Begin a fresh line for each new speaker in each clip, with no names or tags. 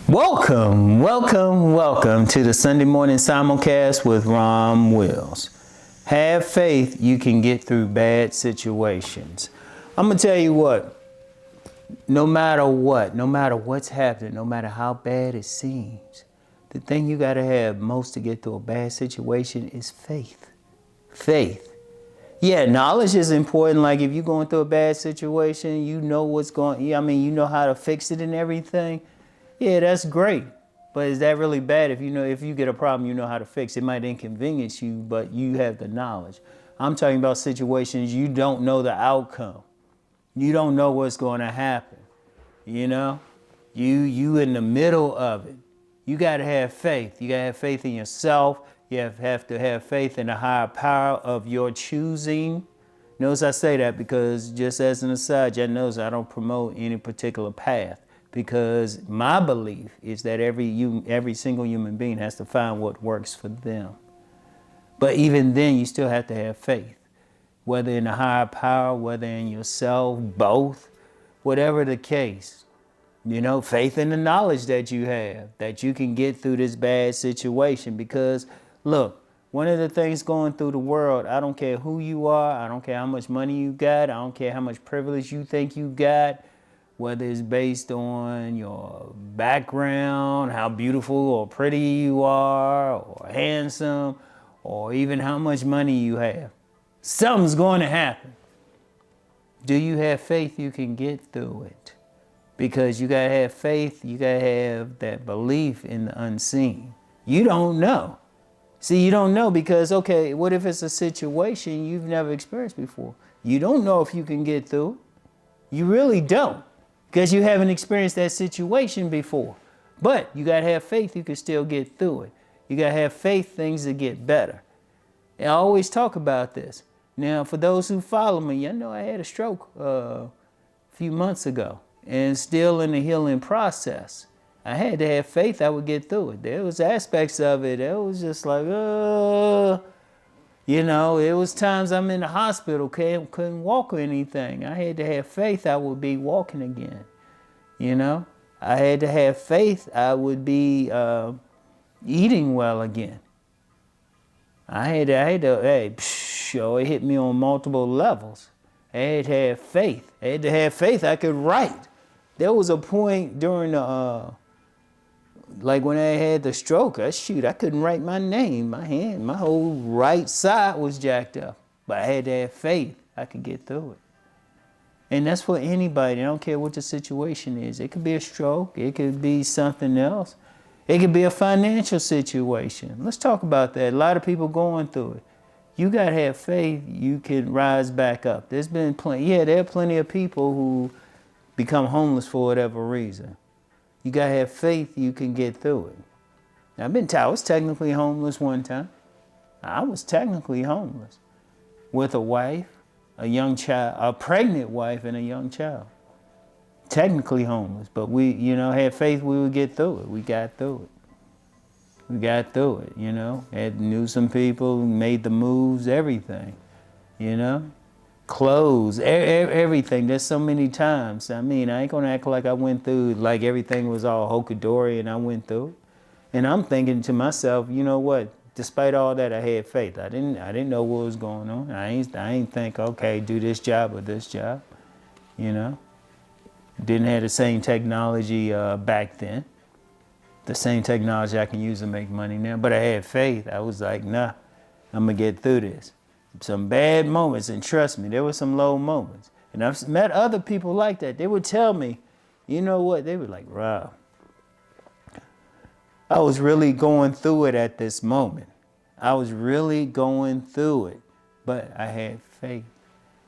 Welcome to the Sunday morning simulcast with Rom Wills. Have faith you can get through bad situations. I'm gonna tell you what, no matter what's happening, no matter how bad it seems, the thing you gotta have most to get through a bad situation is faith. Faith. Yeah, knowledge is important. Like if you're going through a bad situation, you know what's going, you know how to fix it and everything. Yeah, that's great. But is that really bad if you get a problem, you know how to fix it? It might inconvenience you, but you have the knowledge. I'm talking about situations you don't know the outcome. You don't know what's going to happen. You in the middle of it. You got to have faith. You got to have faith in yourself. You have to have faith in the higher power of your choosing. Notice I say that because just as an aside, y'all knows I don't promote any particular path. Because my belief is that every single human being has to find what works for them. But even then, you still have to have faith, whether in a higher power, whether in yourself, both, whatever the case. Faith in the knowledge that you have, that you can get through this bad situation. Because, look, one of the things going through the world, I don't care who you are, I don't care how much money you got, I don't care how much privilege you think you got, whether it's based on your background, how beautiful or pretty you are, or handsome, or even how much money you have. Something's going to happen. Do you have faith you can get through it? Because you got to have faith, you got to have that belief in the unseen. You don't know. See, you don't know because, okay, what if it's a situation you've never experienced before? You don't know if you can get through it. You really don't. Because you haven't experienced that situation before. But you got to have faith you can still get through it. You got to have faith things will get better. And I always talk about this. Now, for those who follow me, you know I had a stroke a few months ago and still in the healing process. I had to have faith I would get through it. There was aspects of it that was just like, it was times I'm in the hospital, couldn't walk or anything. I had to have faith I would be walking again. I had to have faith I would be eating well again. It hit me on multiple levels. I had to have faith. I had to have faith I could write. There was a point during when I had the stroke, I couldn't write my name. My whole right side was jacked up. But I had to have faith I could get through it. And that's for anybody. I don't care what the situation is. It could be a stroke. It could be something else. It could be a financial situation. Let's talk about that. A lot of people going through it. You got to have faith you can rise back up. There are plenty of people who become homeless for whatever reason. You got to have faith you can get through it. I was technically homeless one time. I was technically homeless with a wife, a young child, a pregnant wife and a young child. Technically homeless, but we, had faith we would get through it. We got through it. Knew some people, made the moves, everything, clothes, everything. There's so many times. I ain't gonna act like I went through, like everything was all hokey-dory and I went through it. And I'm thinking to myself, you know what? Despite all that, I had faith. I didn't know what was going on. I ain't think, okay, do this job or this job, Didn't have the same technology back then. The same technology I can use to make money now. But I had faith. I was like, nah, I'm gonna get through this. Some bad moments, and trust me, there were some low moments. And I've met other people like that. They would tell me, you know what? They were like, Rob, I was really going through it at this moment. I was really going through it, but I had faith.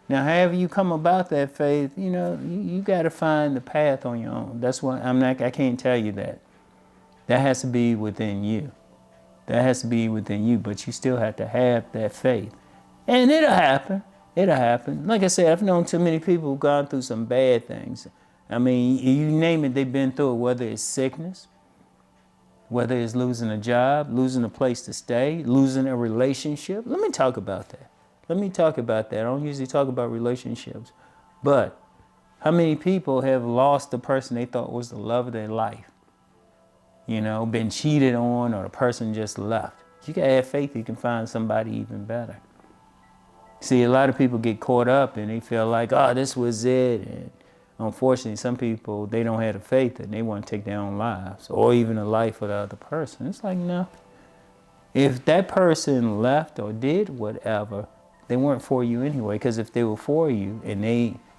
Now, however you come about that faith, you got to find the path on your own. That's why I can't tell you that. That has to be within you. That has to be within you, but you still have to have that faith. And it'll happen. It'll happen. Like I said, I've known too many people who've gone through some bad things. You name it, they've been through it, whether it's sickness, whether it's losing a job, losing a place to stay, losing a relationship. Let me talk about that. I don't usually talk about relationships. But how many people have lost the person they thought was the love of their life? you know, been cheated on, or the person just left. You gotta have faith you can find somebody even better. See, a lot of people get caught up and they feel like, oh, this was it. And unfortunately, some people, they don't have the faith and they want to take their own lives or even the life of the other person. It's like, no. If that person left or did whatever, they weren't for you anyway. Because if they were for you and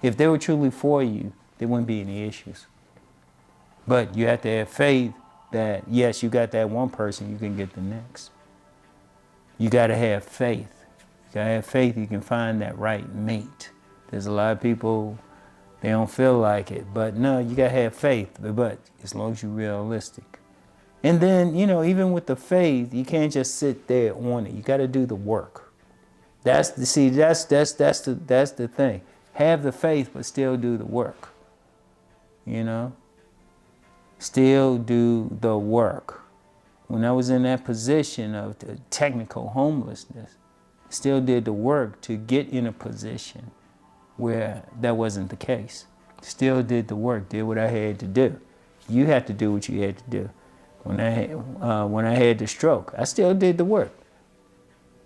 if they were truly for you, there wouldn't be any issues. But you have to have faith that, yes, you got that one person, you can get the next. You got to have faith. You got to have faith you can find that right mate. There's a lot of people, they don't feel like it. But no, you got to have faith. But as long as you're realistic. And then, you know, even with the faith, you can't just sit there on it. You got to do the work. That's the thing. Have the faith, but still do the work. You know? Still do the work. When I was in that position of the technical homelessness, still did the work to get in a position where that wasn't the case. Still did the work, did what I had to do. You had to do what you had to do. When I had the stroke, I still did the work.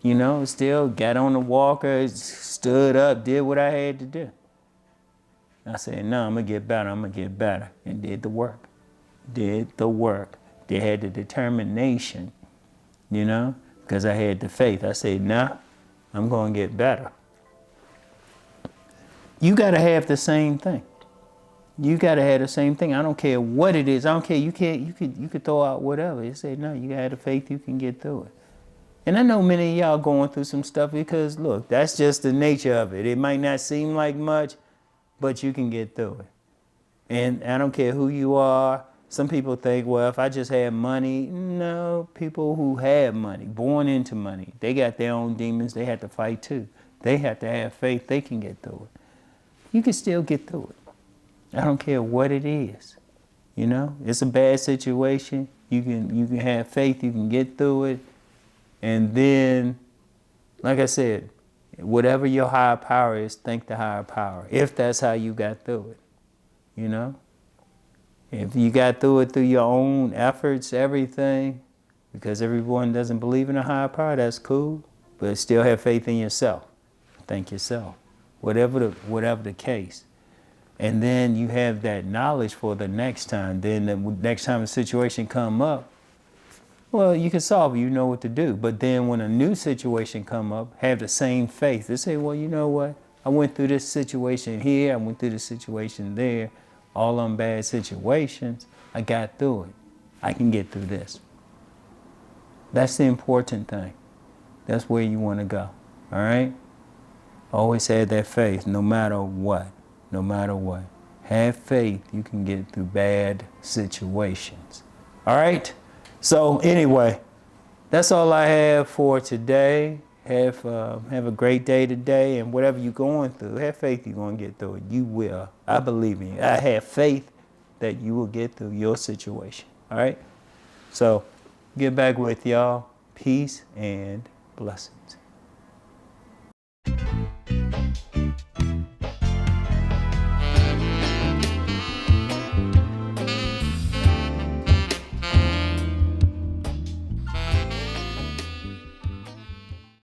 You know, still got on the walker, stood up, did what I had to do. I said, no, I'm gonna get better, and did the work. Did the work. They had the determination, you know, because I had the faith. I said, nah, I'm going to get better. You got to have the same thing. You got to have the same thing. I don't care what it is. I don't care. You could throw out whatever. You say, no, you got to have the faith you can get through it. And I know many of y'all going through some stuff because, look, that's just the nature of it. It might not seem like much, but you can get through it. And I don't care who you are. Some people think, well, if I just had money. No, people who have money, born into money, they got their own demons. They have to fight too. They have to have faith they can get through it. You can still get through it. I don't care what it is. You know, it's a bad situation. You can have faith. You can get through it. And then, like I said, whatever your higher power is, thank the higher power. If that's how you got through it, you know. If you got through it through your own efforts, everything, because everyone doesn't believe in a higher power, that's cool. But still have faith in yourself. Thank yourself. Whatever the case. And then you have that knowledge for the next time. Then the next time a situation come up, well, you can solve it. You know what to do. But then when a new situation come up, have the same faith. They say, well, you know what? I went through this situation here. I went through this situation there. All them bad situations, I got through it. I can get through this. That's the important thing. That's where you want to go, all right? Always have that faith, no matter what, no matter what. Have faith, you can get through bad situations, all right? So anyway, that's all I have for today. Have a great day today, and whatever you're going through, have faith you're going to get through it. You will. I believe in you. I have faith that you will get through your situation. All right? So, get back with y'all. Peace and blessings.